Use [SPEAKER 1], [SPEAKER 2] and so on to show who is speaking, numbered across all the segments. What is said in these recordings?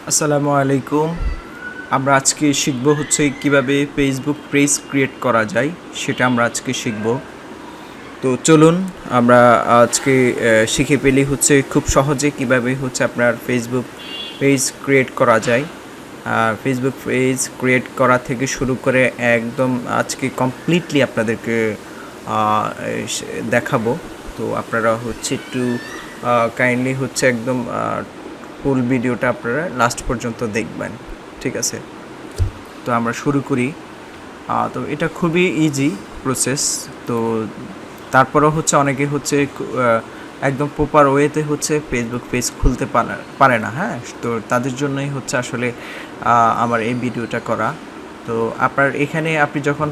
[SPEAKER 1] আসসালামু আলাইকুম। আমরা আজকে শিখব হচ্ছে কিভাবে ফেসবুক পেজ ক্রিয়েট করা যায়, সেটা আমরা আজকে শিখব। তো চলুন আমরা আজকে শিখে পেলি হচ্ছে খুব সহজে কিভাবে হচ্ছে আপনার ফেসবুক পেজ ক্রিয়েট করা যায়। ফেসবুক পেজ ক্রিয়েট করা থেকে শুরু করে একদম আজকে কমপ্লিটলি আপনাদেরকে দেখাবো। তো আপনারা হচ্ছে একটু কাইন্ডলি হচ্ছে একদম ফুল ভিডিওটা আপনারা লাস্ট পর্যন্ত দেখবেন, ঠিক আছে? তো আমরা শুরু করি। তো এটা খুবই ইজি প্রসেস। তো তারপরেও হচ্ছে অনেকে হচ্ছে একদম প্রপার ওয়েতে হচ্ছে ফেসবুক পেজ খুলতে পারে না, হ্যাঁ। তো তাদের জন্যই হচ্ছে আসলে আমার এই ভিডিওটা করা। তো আপনার এখানে আপনি যখন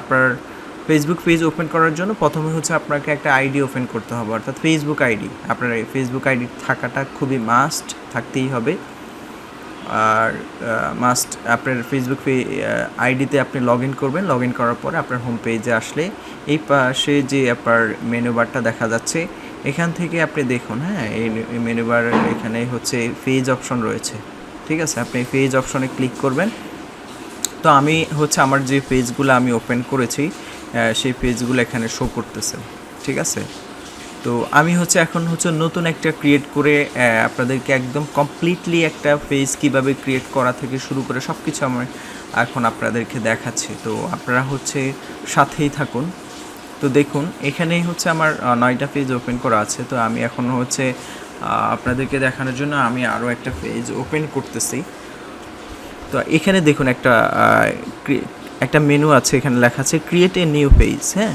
[SPEAKER 1] আপনার ফেসবুক পেজ ওপেন করার জন্য প্রথমে হচ্ছে আপনাকে একটা আইডি ওপেন করতে হবে, অর্থাৎ ফেসবুক আইডি। আপনার এই ফেসবুক আইডি থাকাটা খুবই মাস্ট, থাকতেই হবে। আর মাস্ট আপনার ফেসবুক আইডিতে আপনি লগ ইন করবেন। লগ ইন করার পরে আপনার হোম পেজে আসলে এই পাশে যে আপনার মেনু বারটা দেখা যাচ্ছে, এখান থেকে আপনি দেখুন, হ্যাঁ, এই মেনু বার এখানে হচ্ছে পেজ অপশন রয়েছে, ঠিক আছে? আপনি পেজ অপশনে ক্লিক করবেন। তো আমি হচ্ছে আমার যে পেজগুলো আমি ওপেন করেছি সেই পেজগুলো এখানে শো করতেছে, ঠিক আছে? তো আমি হচ্ছে এখন হচ্ছে নতুন একটা ক্রিয়েট করে আপনাদেরকে একদম কমপ্লিটলি একটা পেজ কীভাবে ক্রিয়েট করা থেকে শুরু করে সব কিছু আমি এখন আপনাদেরকে দেখাচ্ছি। তো আপনারা হচ্ছে সাথেই থাকুন। তো দেখুন, এখানেই হচ্ছে আমার 9টা পেজ ওপেন করা আছে। তো আমি এখন হচ্ছে আপনাদেরকে দেখানোর জন্য আমি আরও একটা পেজ ওপেন করতেছি। তো এখানে দেখুন একটা মেনু আছে, এখানে লেখা আছে ক্রিয়েট এ নিউ পেজ, হ্যাঁ।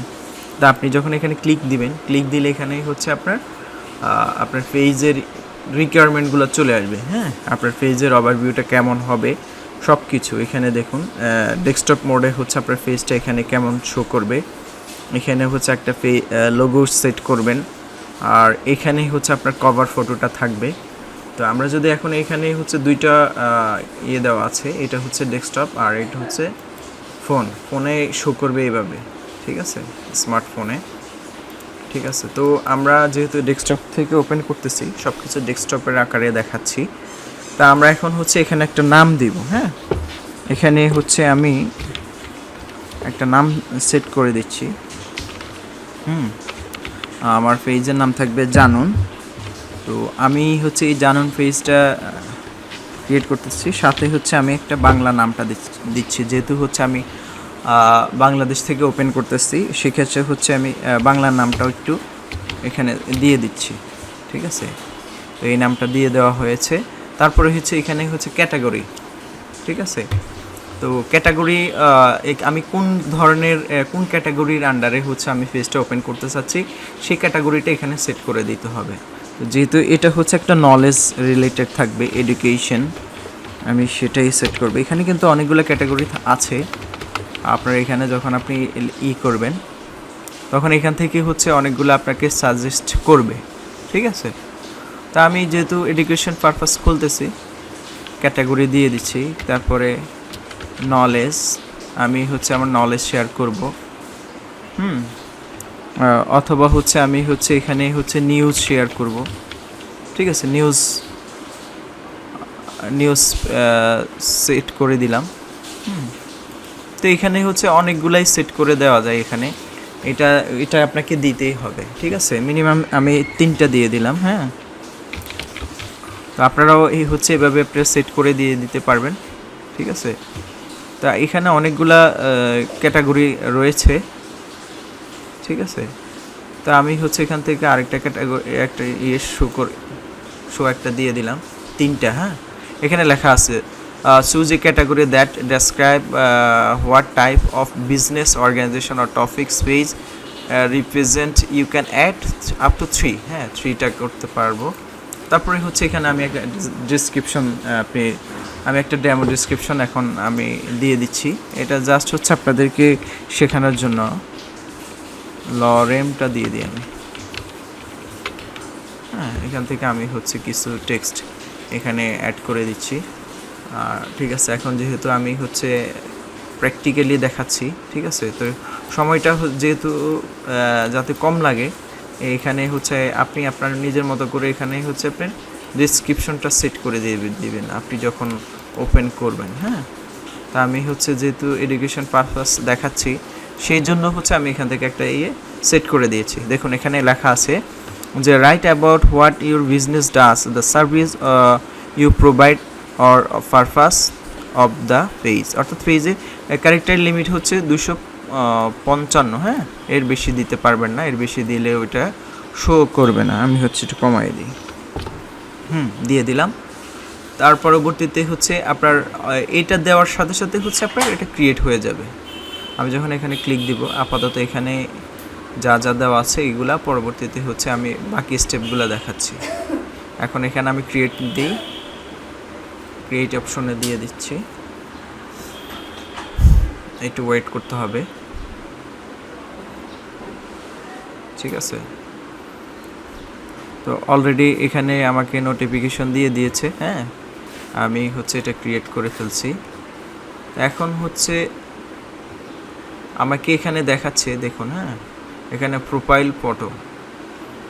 [SPEAKER 1] তা আপনি যখন এখানে ক্লিক দিবেন, ক্লিক দিলে এখানেই হচ্ছে আপনার পেজের রিকোয়ারমেন্টগুলো চলে আসবে, হ্যাঁ। আপনার পেজের ওভারভিউটা কেমন হবে সব কিছু এখানে দেখুন। ডেস্কটপ মোডে হচ্ছে আপনার পেজটা এখানে কেমন শো করবে, এখানে হচ্ছে একটা লোগো সেট করবেন, আর এখানেই হচ্ছে আপনার কভার ফটোটা থাকবে। তো আমরা যদি এখন এখানে হচ্ছে দুইটা দেওয়া আছে, এটা হচ্ছে ডেস্কটপ আর এটা হচ্ছে ফোনে শো করবে এইভাবে, ঠিক আছে, স্মার্টফোনে, ঠিক আছে। তো আমরা যেহেতু ডেস্কটপ থেকে ওপেন করতেছি, সব কিছু ডেস্কটপের আকারে দেখাচ্ছি। তা আমরা এখন হচ্ছে এখানে একটা নাম দিব, হ্যাঁ। এখানে হচ্ছে আমি একটা নাম সেট করে দিচ্ছি। আমার পেজের নাম থাকবে জানুন। তো আমি হচ্ছে এই জানুন পেজটা ক্রিয়েট করতেছি, সাথে হচ্ছে আমি একটা বাংলা নামটা দিচ্ছি, যেহেতু হচ্ছে আমি বাংলাদেশ থেকে ওপেন করতেছি, সেক্ষেত্রে হচ্ছে আমি বাংলা নামটাও একটু এখানে দিয়ে দিচ্ছি, ঠিক আছে। তো এই নামটা দিয়ে দেওয়া হয়েছে। তারপরে হচ্ছে এখানে হচ্ছে ক্যাটাগরি, ঠিক আছে। তো ক্যাটাগরি আমি কোন ধরনের কোন ক্যাটাগরির আন্ডারে হচ্ছে আমি পেজটা ওপেন করতে চাচ্ছি, সেই ক্যাটাগরিটা এখানে সেট করে দিতে হবে। তো যেহেতু এটা হচ্ছে একটা নলেজ রিলেটেড থাকবে, এডুকেশন, আমি সেটাই সেট করব। এখানে কিন্তু অনেকগুলো ক্যাটাগরি আছে। আপনার এখানে যখন আপনি করবেন, তখন এখান থেকে হচ্ছে অনেকগুলো আপনাকে সাজেস্ট করবে, ঠিক আছে। তা আমি যেহেতু এডুকেশন পারপাস খুলতেছি, ক্যাটাগরি দিয়ে দিচ্ছি। তারপরে নলেজ, আমি হচ্ছে আমার নলেজ শেয়ার করব, অথবা হচ্ছে আমি হচ্ছে এখানে হচ্ছে নিউজ শেয়ার করব, ঠিক আছে। নিউজ সেট করে দিলাম। তো এখানে হচ্ছে অনেকগুলাই সেট করে দেওয়া যায় এখানে, এটা আপনাকে দিতেই হবে, ঠিক আছে। মিনিমাম আমি 3টা দিয়ে দিলাম, হ্যাঁ। তো আপনারাও এই হচ্ছে এভাবে আপনারা সেট করে দিয়ে দিতে পারবেন, ঠিক আছে। তা এখানে অনেকগুলা ক্যাটাগরি রয়েছে, ঠিক আছে। তা আমি হচ্ছে এখান থেকে আরেকটা ক্যাটাগরি একটা শো একটা দিয়ে দিলাম, 3টা, হ্যাঁ। এখানে লেখা আছে choose a category that describe what type of business, organization or topics page represent. You can add up to 3, হ্যাঁ, 3টা করতে পারবো। তারপরে হচ্ছে এখানে আমি একটা ডিসক্রিপশন আমি একটা ডেমো ডিসক্রিপশন এখন আমি দিয়ে দিচ্ছি। এটা জাস্ট হচ্ছে আপনাদেরকে শেখানোর জন্য। লরেমটা দিয়ে দিই আমি, হ্যাঁ। এখান থেকে আমি হচ্ছে কিছু টেক্সট এখানে অ্যাড করে দিচ্ছি, ঠিক আছে। এখন যেহেতু আমি হচ্ছে প্র্যাকটিক্যালি দেখাচ্ছি, ঠিক আছে, তো সময়টা যেহেতু যাতে কম লাগে, এখানে হচ্ছে আপনি আপনার নিজের মতো করে এখানে হচ্ছে আপনি ডেসক্রিপশনটা সেট করে দিবেন আপনি যখন ওপেন করবেন। হ্যাঁ, তা আমি হচ্ছে যেহেতু এডুকেশন পারপাস দেখাচ্ছি সেই জন্য হচ্ছে আমি এখান থেকে একটা সেট করে দিয়েছি। দেখুন এখানে লেখা আছে যে right about what your business does, the service you provide or purpose of the page. অর্থাৎ পেজে ক্যারেক্টার লিমিট হচ্ছে 255। হ্যাঁ, এর বেশি দিতে পারবেন না, এর বেশি দিলে ওইটা শো করবে না। আমি হচ্ছে একটু কমাই দিই, দিয়ে দিলাম। তার পরবর্তীতে হচ্ছে আপনার এটা দেওয়ার সাথে সাথে হচ্ছে আপনার এটা ক্রিয়েট হয়ে যাবে। আমি যখন এখানে ক্লিক দিব, আপাতত এখানে যা যা দেওয়া আছে এগুলা, পরবর্তীতে হচ্ছে আমি বাকি স্টেপগুলো দেখাচ্ছি। এখন এখানে আমি ক্রিয়েট দিই, ক্রিয়েট অপশনে দিয়ে দিচ্ছি, একটু ওয়েট করতে হবে। ঠিক আছে, তো অলরেডি এখানে আমাকে নোটিফিকেশন দিয়ে দিয়েছে। হ্যাঁ, আমি হচ্ছে এটা ক্রিয়েট করে ফেলছি। এখন হচ্ছে আমাকে এখানে দেখাচ্ছে, দেখুন। হ্যাঁ, এখানে প্রোফাইল ফটো,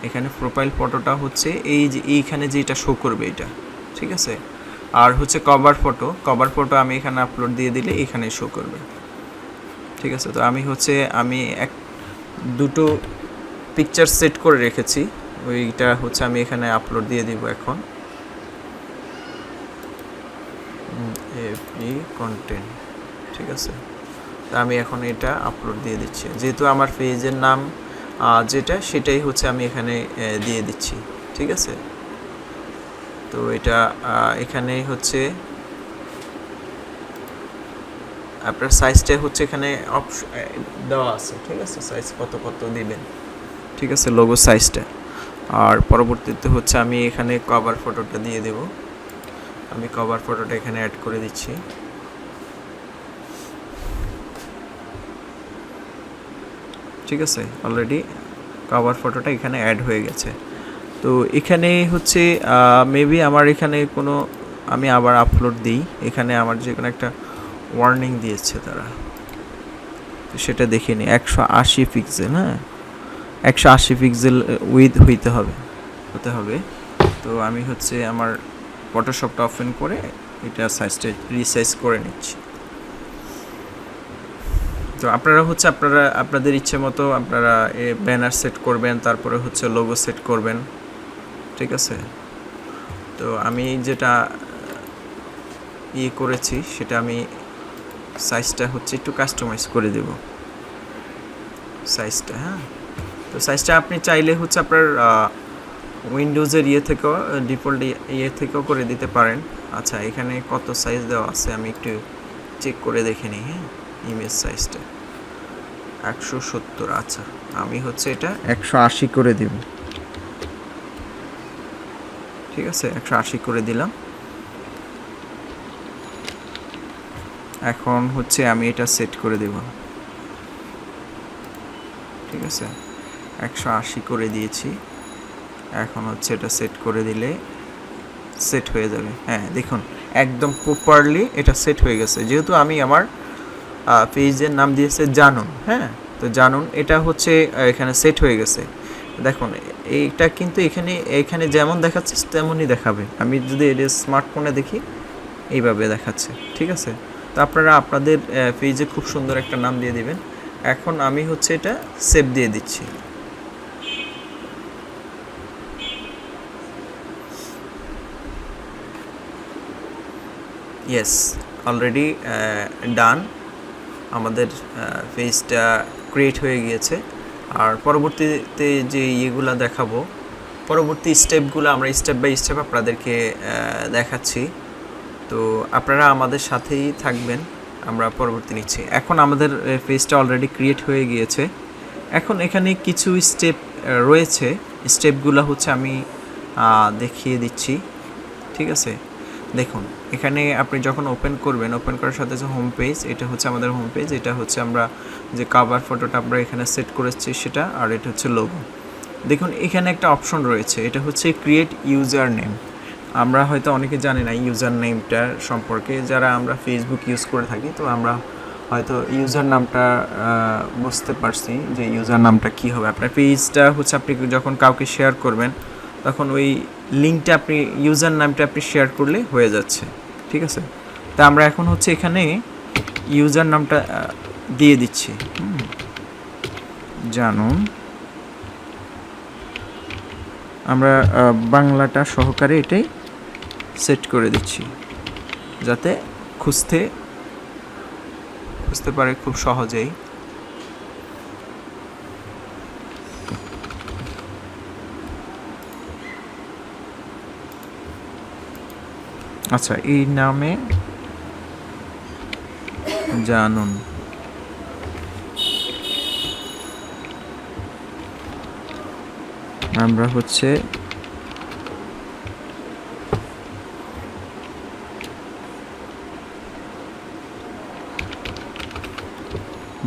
[SPEAKER 1] এখানে প্রোফাইল ফটোটা হচ্ছে এই যে এইখানে যেটা শো করবে এটা। ঠিক আছে, আর হচ্ছে কভার ফটো আমি এখানে আপলোড দিয়ে দিলে এখানে শো করবে। ঠিক আছে, তো আমি হচ্ছে দুটো পিকচার সেট করে রেখেছি, ওইটা হচ্ছে আমি এখানে আপলোড দিয়ে দিব এখন। এফবি কন্টেন্ট, ঠিক আছে, তা আমি এখন এটা আপলোড দিয়ে দিচ্ছি। যেহেতু আমার পেজের নাম যেটা সেটাই হচ্ছে আমি এখানে দিয়ে দিচ্ছি। ঠিক আছে, তো এটা এখানে হচ্ছে আপনার সাইজটা হচ্ছে এখানে দেওয়া আছে। ঠিক আছে, সাইজ কত দিবেন। ঠিক আছে, লোগো সাইজটা। আর পরবর্তীতে হচ্ছে আমি এখানে কভার ফটোটা দিয়ে দেব। আমি কভার ফটোটা এখানে অ্যাড করে দিচ্ছি। ঠিক আছে, অলরেডি কভার ফটোটা এখানে অ্যাড হয়ে গেছে। তো এখানে হচ্ছে মেবি আমার এখানে কোনো, আমি আবার আপলোড দিই, এখানে আমার যে কোনো একটা ওয়ার্নিং দিয়েছে তারা, তো সেটা দেখে নিই। 180 পিক্সেল, হ্যাঁ 180 পিক্সেল উইথ হতে হবে। তো আমি হচ্ছে আমার ফটোশপটা ওপেন করে এটা সাইজটা রিসাইজ করে নিচ্ছি। তো আপনারা হচ্ছে আপনাদের ইচ্ছে মতো আপনারা ব্যানার সেট করবেন, তারপরে হচ্ছে লোগো সেট করবেন। ঠিক আছে, তো আমি যেটা করেছি সেটা আমি সাইজটা হচ্ছে একটু কাস্টমাইজ করে দেব সাইজটা। হ্যাঁ, তো সাইজটা আপনি চাইলে হচ্ছে আপনার উইন্ডোজের থেকেও ডিফল্ট থেকেও করে দিতে পারেন। আচ্ছা, এখানে কত সাইজ দেওয়া আছে আমি একটু চেক করে দেখে নিই। হ্যাঁ, ইমেজ সাইজটা 170। আচ্ছা, আমি হচ্ছে এটা 180 করে দেব। ঠিক আছে, 180 করে দিলাম। এখন হচ্ছে আমি এটা সেট করে দেব। ঠিক আছে, 180 করে দিয়েছি। এখন হচ্ছে এটা সেট করে দিলে সেট হয়ে যাবে। হ্যাঁ, দেখুন একদম প্রপারলি এটা সেট হয়ে গেছে। যেহেতু আমি আমার পেজের নাম দিয়েছে জানুন। হ্যাঁ, তো জানুন এটা হচ্ছে এখানে সেট হয়ে গেছে। দেখুন এইটা কিন্তু এখানে যেমন দেখাচ্ছে তেমনই দেখাবে। আমি যদি এটা স্মার্টফোনে দেখি এইভাবে দেখাচ্ছে। ঠিক আছে, তো আপনারা আপনাদের পেজে খুব সুন্দর একটা নাম দিয়ে দিবেন। এখন আমি হচ্ছে এটা সেভ দিয়ে দিচ্ছি। ইয়েস, অলরেডি ডান, আমাদের পেজটা ক্রিয়েট হয়ে গিয়েছে। আর পরবর্তীতে যে ইয়েগুলো দেখাবো, পরবর্তী স্টেপগুলো আমরা স্টেপ বাই স্টেপ আপনাদেরকে দেখাচ্ছি। তো আপনারা আমাদের সাথেই থাকবেন, আমরা পরবর্তী নিচ্ছি। এখন আমাদের পেজটা অলরেডি ক্রিয়েট হয়ে গিয়েছে। এখন এখানে কিছু স্টেপ রয়েছে, স্টেপগুলো হচ্ছে আমি দেখিয়ে দিচ্ছি। ঠিক আছে, দেখুন এখানে আপনি যখন ওপেন করবেন, ওপেন করার সাথে যে হোম পেজ, এটা হচ্ছে আমাদের হোম পেজ। এটা হচ্ছে আমরা যে কভার ফটোটা আমরা এখানে সেট করেছি সেটা, আর এটা হচ্ছে লোগো। দেখুন এখানে একটা অপশন রয়েছে, এটা হচ্ছে ক্রিয়েট ইউজার নেম। আমরা হয়তো অনেকে জানি না ইউজার নেমটা সম্পর্কে, যারা আমরা ফেসবুক ইউজ করে থাকি তো আমরা হয়তো ইউজার নামটা বুঝতে পারছি যে ইউজার নামটা কী হবে। আপনার পেজটা হচ্ছে আপনি যখন কাউকে শেয়ার করবেন তখন ওই লিঙ্কটা আপনি ইউজার নামটা আপনি শেয়ার করলে হয়ে যাচ্ছে, ঠিক আছে। তা আমরা এখন হচ্ছে এখানে ইউজার নামটা দিয়ে দিচ্ছি, জানুন। আমরা বাংলাটা সহকারে এটাই সেট করে দিচ্ছি যাতে খুঁজতে পারে খুব সহজেই। আচ্ছা, এই নামে জানুন। আমরা হচ্ছে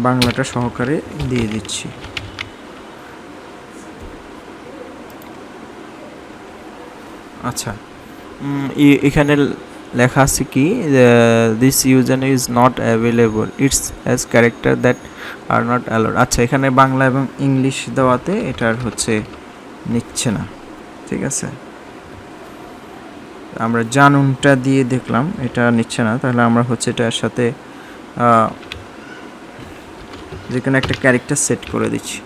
[SPEAKER 1] বাংলাটা সহকারে দিয়ে দিচ্ছি। আচ্ছা, এখানে লেখা আছে কি, this user is not available, it's has character that are not allowed. আচ্ছা, এখানে বাংলা এবং ইংলিশ দেওয়াতে এটার হচ্ছে নিচ্ছে না, ঠিক আছে। আমরা জানুনটা দিয়ে দেখলাম এটা নিচ্ছে না, তাহলে আমরা হচ্ছে এটার সাথে যে কোনো একটা ক্যারেক্টার সেট করে দিচ্ছি।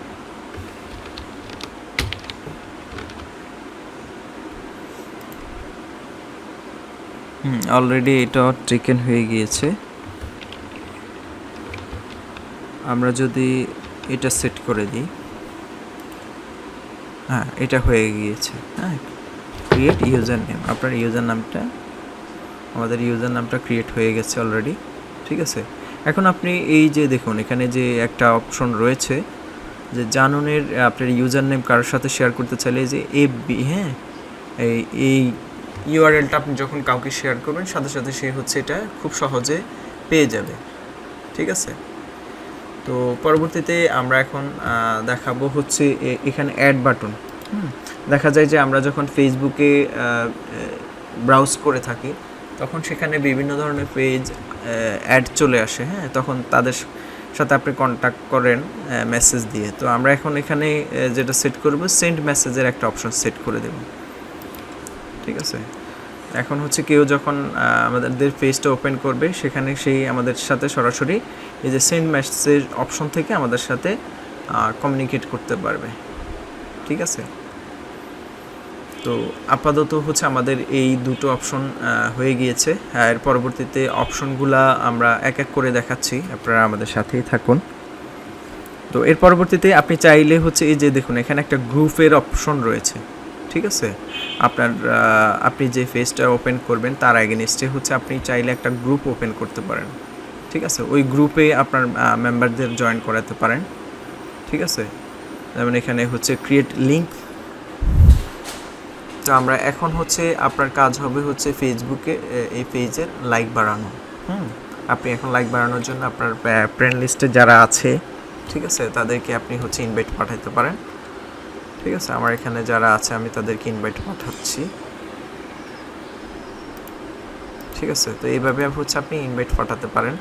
[SPEAKER 1] অলরেডি এটা ট্রিকেন হয়ে গিয়েছে। আমরা যদি এটা সেট করে দিই, হ্যাঁ এটা হয়ে গিয়েছে। হ্যাঁ, ক্রিয়েট ইউজার নেম, আপনার ইউজার নামটা, আমাদের ইউজার নামটা ক্রিয়েট হয়ে গেছে অলরেডি, ঠিক আছে। এখন আপনি এই যে দেখুন এখানে যে একটা অপশন রয়েছে যে জানুনের আপনার ইউজার নেম কারোর সাথে শেয়ার করতে চাইলে যে এফবি, হ্যাঁ এই ইউআরএলটা আপনি যখন কাউকে শেয়ার করবেন সাথে সাথে সে হচ্ছে এটা খুব সহজে পেয়ে যাবে, ঠিক আছে। তো পরবর্তীতে আমরা এখন দেখাবো হচ্ছে এখানে অ্যাড বাটন। দেখা যায় যে আমরা যখন ফেসবুকে ব্রাউজ করে থাকি তখন সেখানে বিভিন্ন ধরনের পেজ অ্যাড চলে আসে, হ্যাঁ, তখন তাদের সাথে আপনি কন্ট্যাক্ট করেন মেসেজ দিয়ে। তো আমরা এখন এখানে যেটা সেট করব, সেন্ড মেসেজের একটা অপশন সেট করে দেব, ঠিক আছে। এখন হচ্ছে কেউ যখন আমাদের পেজটা ওপেন করবে সেখানে সেই আমাদের সাথে সরাসরি এই যে সেন্ড মেসেজ অপশন থেকে আমাদের সাথে কমিউনিকেট করতে পারবে, ঠিক আছে। তো আপাতত হচ্ছে আমাদের এই দুটো অপশন হয়ে গিয়েছে। এর পরবর্তীতে অপশনগুলা আমরা এক এক করে দেখাচ্ছি, আপনারা আমাদের সাথেই থাকুন। তো এর পরবর্তীতে আপনি চাইলে হচ্ছে এই যে দেখুন এখানে একটা গ্রুপের অপশন রয়েছে, ঠিক আছে। আপনি যে পেজটা ওপেন করবেন তার এগেইনস্টে হচ্ছে আপনি চাইলে একটা গ্রুপ ওপেন করতে পারেন, ঠিক আছে। ওই গ্রুপে আপনার মেম্বারদের জয়েন করাতে পারেন, ঠিক আছে। যেমন এখানে হচ্ছে ক্রিয়েট লিঙ্ক। তো আমরা এখন হচ্ছে আপনার কাজ হবে হচ্ছে ফেসবুকে এই পেজের লাইক বাড়ানো। আপনি এখন লাইক বাড়ানোর জন্য আপনার ফ্রেন্ড লিস্টে যারা আছে, ঠিক আছে, তাদেরকে আপনি হচ্ছে ইনভাইট পাঠাতে পারেন, ঠিক আছে। আমার এখানে যারা আছে আমি তাদেরকে ইনভাইট পাঠাচ্ছি, ঠিক আছে। তো এইভাবে হচ্ছে আপনি ইনভাইট পাঠাতে পারেন।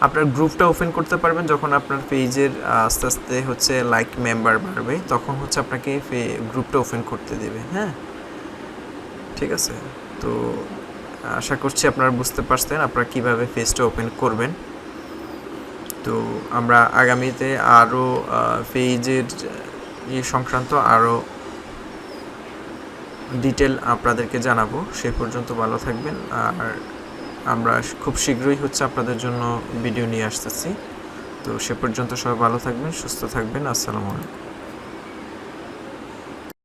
[SPEAKER 1] আপনার গ্রুপটা ওপেন করতে পারবেন যখন আপনার পেজের আস্তে আস্তে হচ্ছে লাইক মেম্বার বাড়বে, তখন হচ্ছে আপনাকে গ্রুপটা ওপেন করতে দেবে, হ্যাঁ, ঠিক আছে। তো আশা করছি আপনারা বুঝতে পারছেন আপনারা কীভাবে পেজটা ওপেন করবেন। তো আমরা আগামীতে আরও পেজের সংক্রান্ত আরও ডিটেল আপনাদেরকে জানাবো। সে পর্যন্ত ভালো থাকবেন, আর আমরা খুব শীঘ্রই হচ্ছে আপনাদের জন্য ভিডিও নিয়ে আসতেছি। তো সে পর্যন্ত সবাই ভালো থাকবেন, সুস্থ থাকবেন। আসসালামু আলাইকুম।